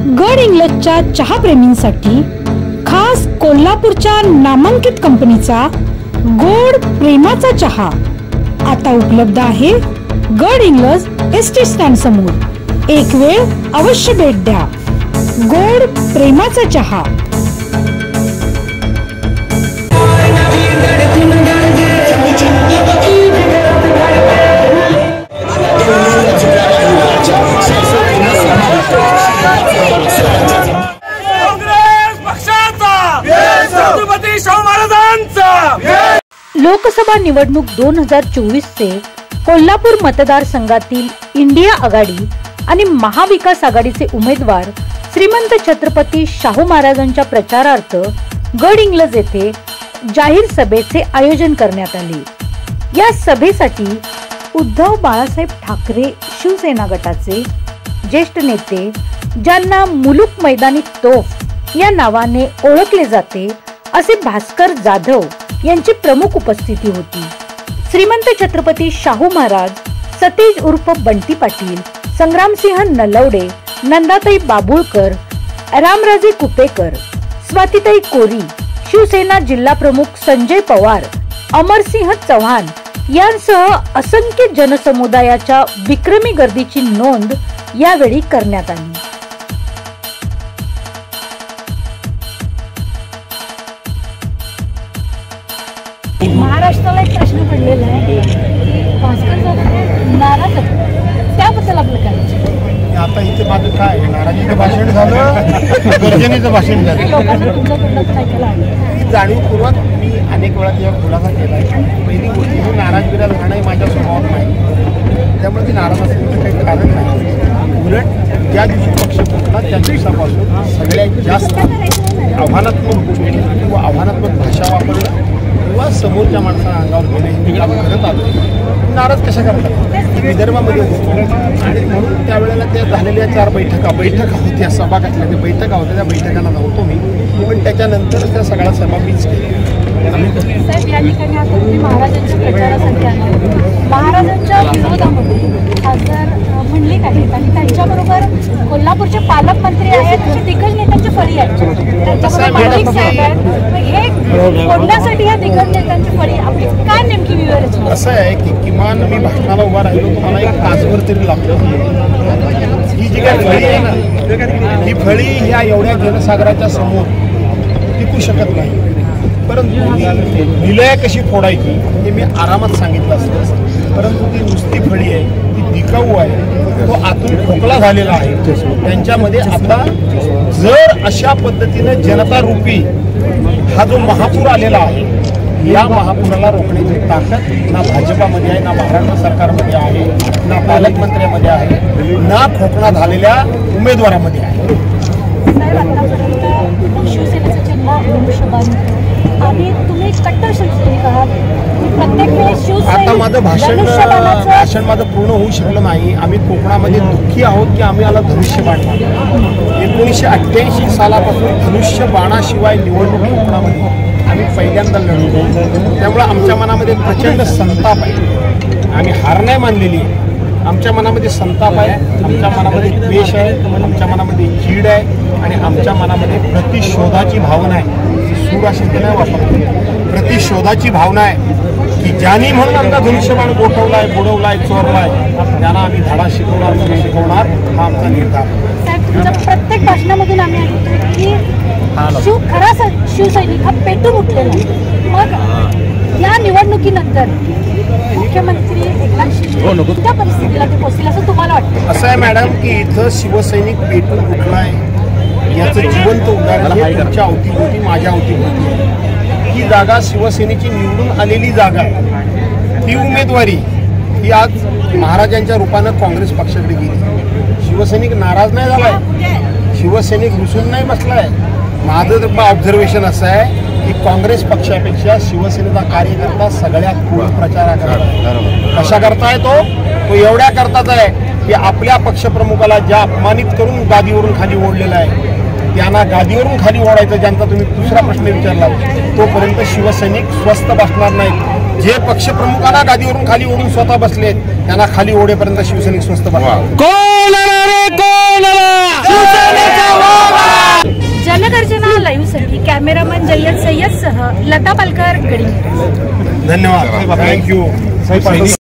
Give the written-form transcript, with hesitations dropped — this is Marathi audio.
गड इंग्लजच्या चहाप्रेमींसाठी खास कोल्हापूरच्या नामांकित कंपनीचा गोड प्रेमाचा चहा आता उपलब्ध आहे गड इंग्लज एसटी स्टँड समोर। एक वेळ अवश्य भेट द्या। गोड प्रेमाचा चहा। लोकसभा निवडणूक 2024 चे कोल्हापूर मतदारसंघातील इंडिया आघाडी आणि महाविकास आघाडीचे उमेदवार श्रीमंत छत्रपती शाहू महाराजांच्या प्रचारार्थ गड इंग्लज येथे जाहीर सभेचे आयोजन करण्यात आले। या सभेसाठी उद्धव बाळासाहेब ठाकरे शिवसेना गटाचे ज्येष्ठ नेते, ज्यांना मुलुक मैदानी तोफ या नावाने ओळखले जाते, असे भास्कर जाधव यांची प्रमुख उपस्थिती होती। श्रीमंत छत्रपती शाहू महाराज, सतेज उर्फ बंटी पाटील, संग्रामसिंह नलवडे, नंदाताई बाबुळकर, रामराजे कुपेकर, स्वातीताई कोरी, शिवसेना जिल्हा प्रमुख संजय पवार, अमरसिंह चव्हाण यांसह असंख्य जनसमुदायाच्या विक्रमी गर्दीची नोंद यावेळी करण्यात आली। महाराष्ट्राला एक प्रश्न पडलेला आहे की भास्कर जाधव नाराज आहेत, त्याबद्दल आपलं काय? आता इथे माझं काय नाराजीचं भाषण झालं, गर्जनेचं भाषण झालं। जाणीवपूर्वक मी अनेक वेळा जेव्हा खुलासा केला आहे, पहिली गोष्ट ही नाराज बिराज राहणं माझ्या स्वभावात नाही, त्यामुळे ती नाराज असण्याचं काही कारण नाही। उलट ज्या दिवशी पक्ष फुटला त्या दिवसापासून सगळ्यात जास्त आव्हानात्मक गोष्टी किंवा आव्हानात्मक भाषा वापरणं किंवा समोरच्या माणसाला अंगावर घेणं हे काम करत आलो। नाराज कशा करतात? विदर्भामध्ये होतो आणि म्हणून त्यावेळेला त्या झालेल्या 4 बैठका होत्या, सभा कसल्या त्या बैठका होत्या, त्या बैठकांना नव्हतो मी, पण त्याच्यानंतर त्या सगळ्या सभा मीच केल्या। साहेब, या ठिकाणी आता तुम्ही महाराजांच्या प्रचारासाठी आला, महाराजांच्या विरोधामध्ये खासदार मंडलिक आहेत आणि त्यांच्याबरोबर कोल्हापूरचे पालकमंत्री आहेत, दिग्गज नेत्यांची फळी आहे, त्यांच्याबरोबर मंडलिक साहेब आहेत। हे फोडण्यासाठी या दिग्गज नेत्यांची फळी आपली काय नेमकी विवेचना? असं आहे की किमान मी भाषणाला उभा राहिलो तुम्हाला एक तासभर तरी लागतो। ही जी काही फळी आहे ना, ही फळी ह्या एवढ्या जनसागराच्या समोर टिकू शकत नाही, परंतु विलय कशी फोडायची हे मी आरामात सांगितलं असतं। परंतु ती नुसती फळी आहे, ती टिकाऊ आहे, तो आतून खोकला झालेला आहे। त्यांच्यामध्ये आता जर अशा पद्धतीने जनता रूपी हा जो महापूर आलेला आहे, या महापुराला रोखण्याची ताकद ना भाजपामध्ये आहे, ना महाराष्ट्र सरकारमध्ये आहे, ना पालकमंत्र्यामध्ये आहे, ना खोकला झालेल्या उमेदवारामध्ये आहे। शिवसेनेचा जिल्हा आणि तुम्ही कट्टर शिवसैनिक आहात, प्रत्येक वेळेस आता माझं भाषण माझं पूर्ण होऊ शकलं नाही। आम्ही कोकणामध्ये दुःखी आहोत की आम्ही आला धनुष्यबाण मारला। 1988 सालापासून धनुष्यबाणाशिवाय निवडणूक कोकणामध्ये आम्ही पहिल्यांदा लढलो, त्यामुळे आमच्या मनामध्ये प्रचंड संताप आहे। आम्ही हार नाही मानलेली आहे, आमच्या मनामध्ये संताप आहे, आमच्या मनामध्ये द्वेष आहे, आमच्या मनामध्ये चीड आहे आणि आमच्या मनामध्ये प्रतिशोधाची भावना आहे। सूर अशी नाही वापरतो, प्रतिशोधाची भावना आहे की ज्यांनी म्हणून आमचा धनुष्यबाण गोठवलाय, बुडवलाय, चोरलाय, त्यांना आम्ही धडा शिकवणार हा आमचा निर्धार। साहेब, तुमच्या प्रत्येक भाषणामधून आम्ही ऐकतो की खरा शिवसैनिक हा पेटून उठलेला आहे। मग या निवडणुकीनंतर मुख्यमंत्री एकनाथ शिंदे त्या परिस्थितीला ते पोहोचतील असं तुम्हाला वाटतं? असं आहे मॅडम की इथं शिवसैनिक पेटून उठलाय याचं जिवंत उदाहरण हे तुमच्या अवतीभोवती, माझ्या अवतीभोवती ही जागा शिवसेनेची निवडून आलेली जागा, ती उमेदवारी ही आज महाराजांच्या रूपानं काँग्रेस पक्षाकडे गेली। शिवसैनिक नाराज नाही झालाय, शिवसैनिक रुसून नाही बसलाय। माझं तर ऑब्झर्वेशन असं आहे की काँग्रेस पक्षापेक्षा शिवसेनेचा कार्यकर्ता सगळ्यात खूप प्रचार करतात। कशा करताय तो एवढ्या करताच आहे की आपल्या पक्षप्रमुखाला ज्या अपमानित करून गादीवरून खाली ओढलेला आहे, त्यांना गादीवरून खाली ओढायचं। ज्यांचा तुम्ही दुसरा प्रश्न विचारला, तोपर्यंत शिवसैनिक स्वस्थ बसणार नाहीत। जे पक्षप्रमुखांना गादीवरून खाली ओढून स्वतः बसलेत, त्यांना खाली ओढेपर्यंत शिवसैनिक स्वस्थ बसणार। प्रतिनिधी कॅमेरामन जय्यद सय्यदसह लता पालकर गडी. धन्यवाद. थँक्यू.